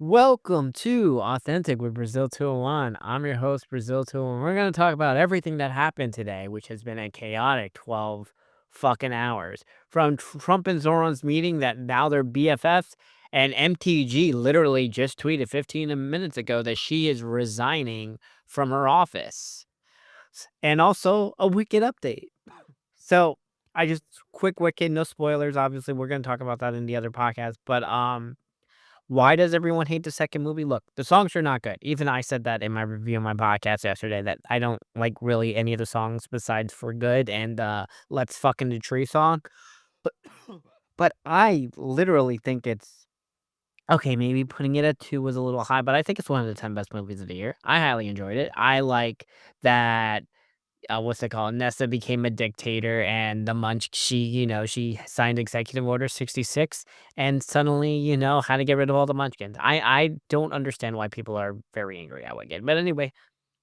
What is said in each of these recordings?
Welcome to Authentic with Brazil 201. I'm your host, Brazil 201. We're going to talk about everything that happened today, which has been a chaotic 12 fucking hours. From Trump and Zoran's meeting that now they're BFFs, and MTG literally just tweeted 15 minutes ago that she is resigning from her office. And also a Wicked update. So I just, quick Wicked, no spoilers. Obviously, we're going to talk about that in the other podcast. But, why does everyone hate the second movie? Look, the songs are not good. Even I said that in my review of my podcast yesterday that I don't like really any of the songs besides For Good and Let's Fucking the Tree song. But but I literally think it's okay, maybe putting it at 2 was a little high, but I think it's one of the 10 best movies of the year. I highly enjoyed it. I like that what's it called? Nessa became a dictator, and the Munch, she signed Executive Order 66, and suddenly, had to get rid of all the Munchkins. I don't understand why people are very angry at Wicked. But anyway,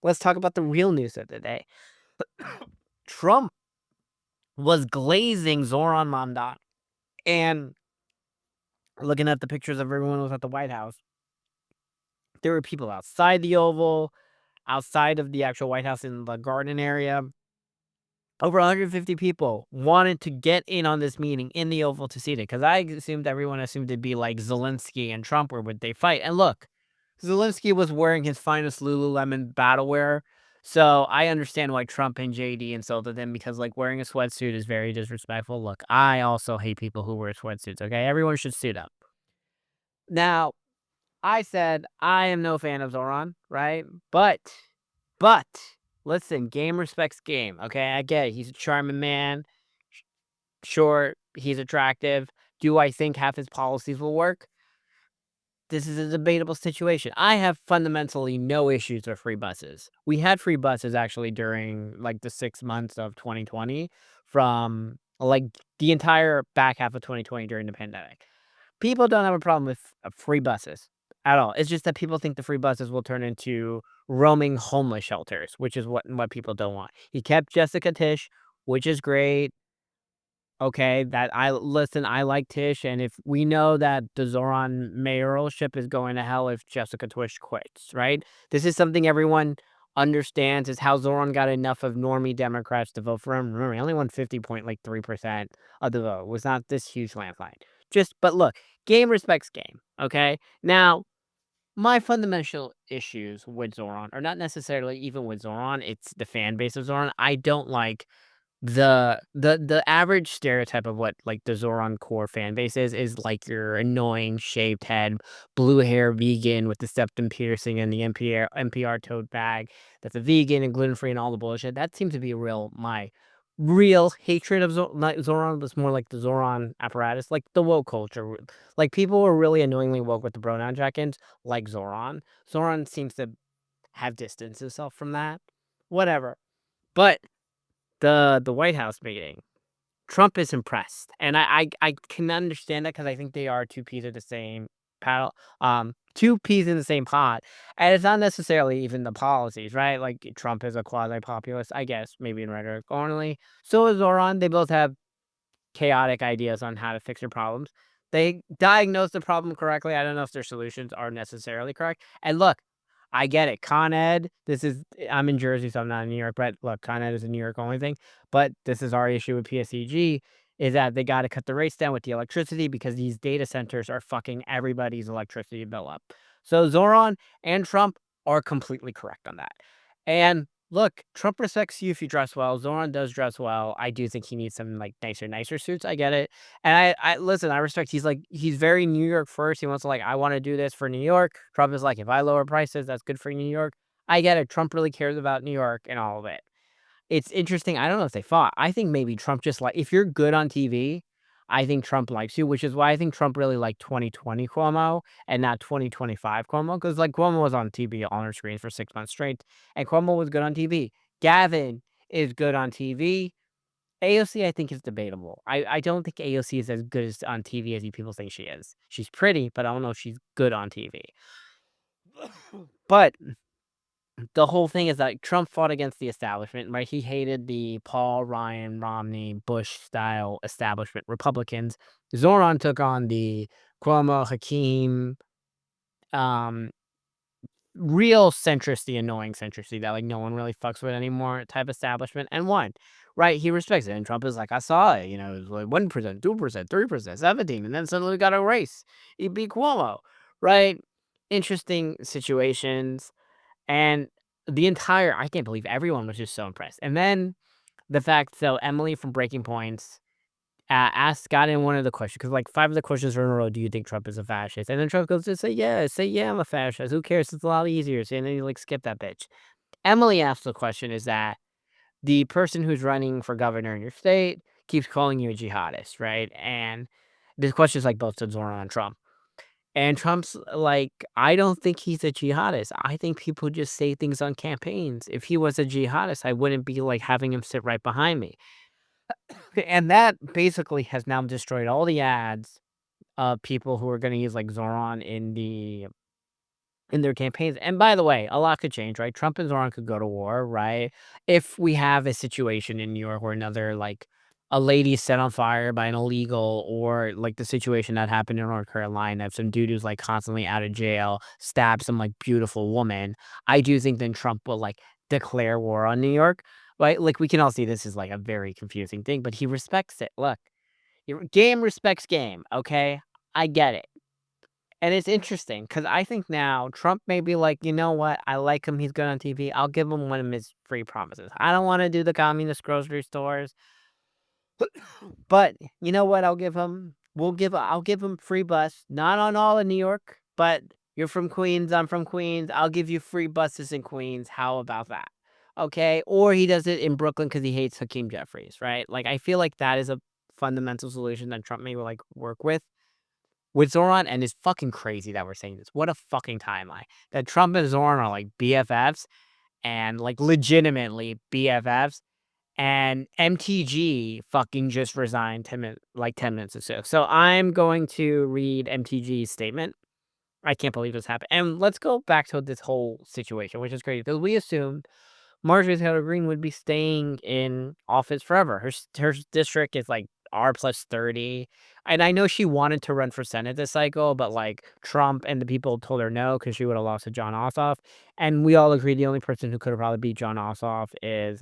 let's talk about the real news of the day. Trump was glazing Zoran Mamdani, and looking at the pictures of everyone who was at the White House, there were people outside the Oval, outside of the actual White House in the garden area. Over 150 people wanted to get in on this meeting in the Oval to see it, because everyone assumed it'd be like Zelensky and Trump, where would they fight? And look, Zelensky was wearing his finest Lululemon battleware, so I understand why Trump and JD insulted him, because like wearing a sweatsuit is very disrespectful. Look, I also hate people who wear sweatsuits. Okay, everyone should suit up. Now, I said I am no fan of Zoran, right? But listen, game respects game. Okay, I get it. He's a charming man. Sure, he's attractive. Do I think half his policies will work? This is a debatable situation. I have fundamentally no issues with free buses. We had free buses actually during like the 6 months of 2020, from like the entire back half of 2020 during the pandemic. People don't have a problem with free buses at all. It's just that people think the free buses will turn into roaming homeless shelters, which is what people don't want. He kept Jessica Tish, which is great. Okay, I like Tish, and if we know that the Zoran mayoralship is going to hell if Jessica Tish quits, right? This is something everyone understands, is how Zoran got enough of normie Democrats to vote for him. Remember, he only won 50.3% of the vote. It was not this huge landslide. But look, game respects game, okay? Now, my fundamental issues with Zoran are not necessarily even with Zoran, it's the fan base of Zoran. I don't like the average stereotype of what, like, the Zoran core fan base is like your annoying shaved head, blue hair vegan with the septum piercing and the NPR tote bag that's a vegan and gluten-free and all the bullshit. That seems to be my real hatred of Zoran was more like the Zoran apparatus, like the woke culture. Like, people were really annoyingly woke with the pronoun check-ins, like Zoran. Zoran seems to have distanced himself from that. Whatever. But the White House meeting, Trump is impressed, and I can understand that, because I think they are 2 peas of the same paddle, 2 peas in the same pot, and it's not necessarily even the policies, right? Like, Trump is a quasi-populist, I guess, maybe in rhetoric only. So is Zoran. They both have chaotic ideas on how to fix your problems. They diagnose the problem correctly. I don't know if their solutions are necessarily correct. And look, I get it. Con Ed, I'm in Jersey, so I'm not in New York, but look, Con Ed is a New York only thing. But this is our issue with PSEG, is that they got to cut the rates down with the electricity, because these data centers are fucking everybody's electricity bill up. So Zoran and Trump are completely correct on that. And look, Trump respects you if you dress well. Zoran does dress well. I do think he needs some like nicer suits. I get it. And I listen, I respect, he's very New York first. He wants to, like, I want to do this for New York. Trump is like, if I lower prices, that's good for New York. I get it. Trump really cares about New York and all of it. It's interesting. I don't know if they fought. I think maybe Trump just like, if you're good on TV, I think Trump likes you, which is why I think Trump really liked 2020 Cuomo and not 2025 Cuomo, because like Cuomo was on TV on our screens for 6 months straight, and Cuomo was good on TV. Gavin is good on TV. AOC, I think, is debatable. I don't think AOC is as good as on TV as you people think she is. She's pretty, but I don't know if she's good on TV. But the whole thing is that Trump fought against the establishment, right? He hated the Paul, Ryan, Romney, Bush style establishment Republicans. Zoran took on the Cuomo, Hakeem, real centrist, the annoying centrist that like no one really fucks with anymore type establishment, and won. Right, he respects it, and Trump is like, I saw it, it was like 1%, 2%, 3%, 17, and then suddenly we got a race. He beat Cuomo, right? Interesting situations, and I can't believe everyone was just so impressed. And then the fact, so Emily from Breaking Points got in one of the questions, because like 5 of the questions were in a row, do you think Trump is a fascist? And then Trump goes to say, yeah, I'm a fascist. Who cares? It's a lot easier. And then you like skip that bitch. Emily asked the question, is that the person who's running for governor in your state keeps calling you a jihadist, right? And this question is like both to Zohran and Trump. And Trump's like, I don't think he's a jihadist. I think people just say things on campaigns. If he was a jihadist, I wouldn't be like having him sit right behind me. And that basically has now destroyed all the ads of people who are going to use like Zohran in their campaigns. And by the way, a lot could change, right? Trump and Zohran could go to war, right? If we have a situation in New York where another like a lady set on fire by an illegal, or like the situation that happened in North Carolina, if some dude who's like constantly out of jail stabs some like beautiful woman, I do think then Trump will like declare war on New York, right? Like we can all see this is like a very confusing thing, but he respects it. Look, game respects game, okay? I get it. And it's interesting because I think now Trump may be like, you know what? I like him. He's good on TV. I'll give him one of his free promises. I don't want to do the communist grocery stores, but you know what? I'll give him free bus. Not on all in New York, but you're from Queens. I'm from Queens. I'll give you free buses in Queens. How about that? Okay. Or he does it in Brooklyn because he hates Hakeem Jeffries, right? Like, I feel like that is a fundamental solution that Trump may like work with Zohran, and it's fucking crazy that we're saying this. What a fucking timeline. That Trump and Zohran are like BFFs, and like legitimately BFFs, and MTG fucking just resigned 10 minutes or so. So I'm going to read MTG's statement. I can't believe this happened. And let's go back to this whole situation, which is crazy because we assumed Marjorie Taylor Greene would be staying in office forever. Her district is like R+30. And I know she wanted to run for Senate this cycle, but like Trump and the people told her no because she would have lost to John Ossoff. And we all agree the only person who could have probably beat John Ossoff is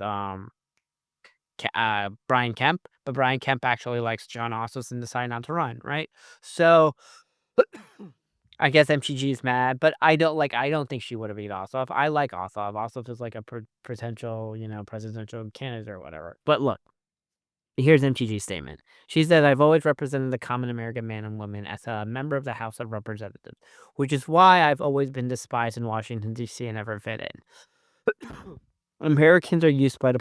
Brian Kemp. But Brian Kemp actually likes John Ossoff and decided not to run, right? So I guess MTG is mad, but I don't think she would have beat Ossoff. I like Ossoff. Ossoff is like a potential, presidential candidate or whatever. But look, here's MTG's statement. She said, I've always represented the common American man and woman as a member of the House of Representatives, which is why I've always been despised in Washington, D.C. and never fit in. Americans are used by the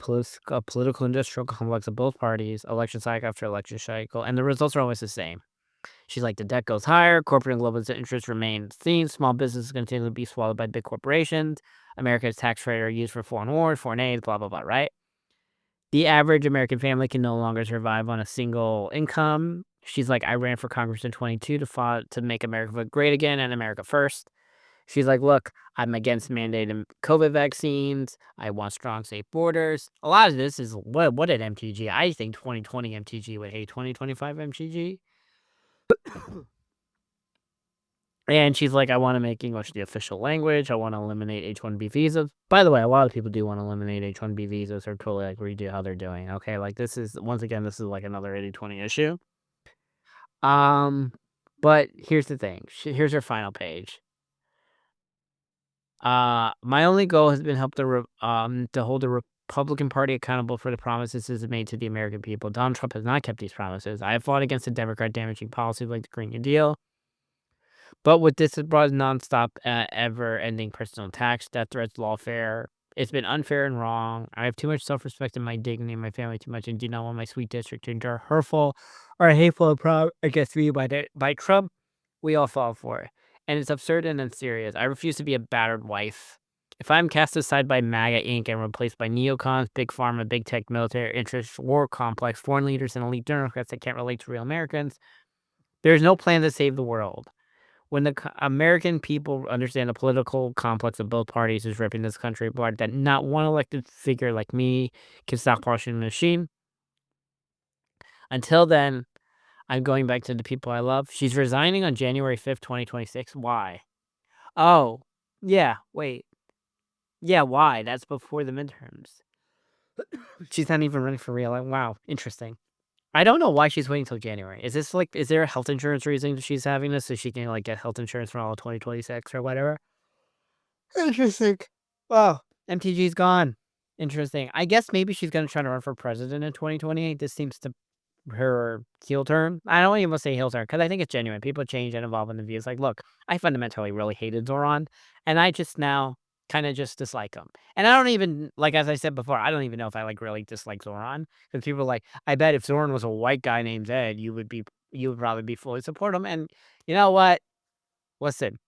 political industrial complex of both parties, election cycle after election cycle, and the results are always the same. She's like, the debt goes higher, corporate and global interests remain seen, small businesses continue to be swallowed by big corporations, America's tax rate are used for foreign wars, foreign aid, blah, blah, blah, right? The average American family can no longer survive on a single income. She's like, I ran for Congress in 22 to make America great again and America first. She's like, look, I'm against mandated COVID vaccines. I want strong, safe borders. A lot of this is what did MTG? I think 2020 MTG would hate 2025 MTG. And she's like, I want to make English the official language. I want to eliminate H-1B visas. By the way, a lot of people do want to eliminate H-1B visas or totally like redo how they're doing. Okay, like this is like another 80-20 issue. But here's the thing. Here's her final page. My only goal has been to hold the Republican Party accountable for the promises it has made to the American people. Donald Trump has not kept these promises. I have fought against the Democrat damaging policies like the Green New Deal. But what this has brought is nonstop, ever-ending personal attacks, death threats, lawfare. It's been unfair and wrong. I have too much self-respect in my dignity and my family too much, and do not want my sweet district to endure hurtful or hateful against me by Trump. We all fall for it. And it's absurd and unserious. I refuse to be a battered wife. If I'm cast aside by MAGA Inc. and replaced by neocons, big pharma, big tech, military interests, war complex, foreign leaders, and elite Democrats that can't relate to real Americans, there's no plan to save the world. When the American people understand the political complex of both parties is ripping this country apart, that not one elected figure like me can stop Washington machine. Until then, I'm going back to the people I love. She's resigning on January 5th, 2026. Why? Oh, yeah, wait. Yeah, why? That's before the midterms. She's not even running for real. Wow, interesting. I don't know why she's waiting till January. Is this like, is there a health insurance reason she's having this so she can like get health insurance for all of 2026 or whatever? Interesting. Wow. MTG's gone. Interesting. I guess maybe she's gonna try to run for president in 2028. This seems to her heel turn. I don't even want to say heel turn because I think it's genuine. People change and evolve in the views. Like, look, I fundamentally really hated Zoran, and I just now kind of just dislike him. And I don't even like, as I said before, I don't even know if I like really dislike Zoran because people are like, I bet if Zoran was a white guy named Ed, you would probably be fully support him. And you know what? Listen,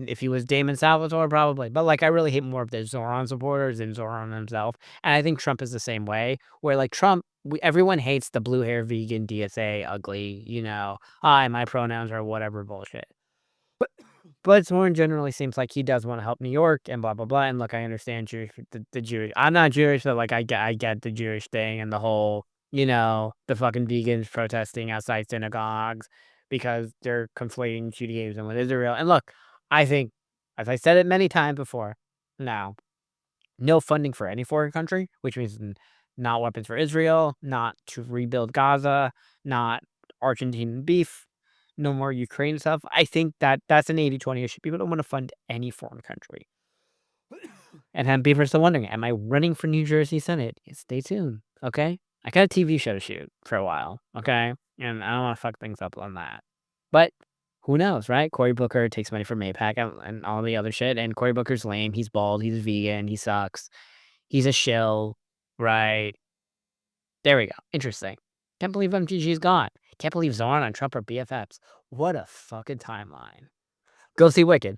if he was Damon Salvatore, probably. But like, I really hate more of the Zoran supporters than Zoran himself. And I think Trump is the same way, where like Trump, everyone hates the blue hair vegan DSA ugly, hi, my pronouns are whatever bullshit. But Zoran generally seems like he does want to help New York and blah blah blah. And look, I understand the Jewish. I'm not Jewish, but like I get the Jewish thing and the whole the fucking vegans protesting outside synagogues because they're conflating Judaism with Israel. And look, I think, as I said it many times before, now no funding for any foreign country, which means not weapons for Israel, not to rebuild Gaza, not Argentine beef, no more Ukraine stuff. I think that's an 80-20 issue. People don't want to fund any foreign country. And people are still wondering, am I running for New Jersey Senate? Stay tuned, okay? I got a TV show to shoot for a while, okay? And I don't want to fuck things up on that. But who knows, right? Cory Booker takes money from AIPAC and all the other shit. And Cory Booker's lame. He's bald. He's vegan. He sucks. He's a shill, right? There we go. Interesting. Can't believe MTG's gone. Can't believe Zohran and Trump are BFFs. What a fucking timeline. Go see Wicked.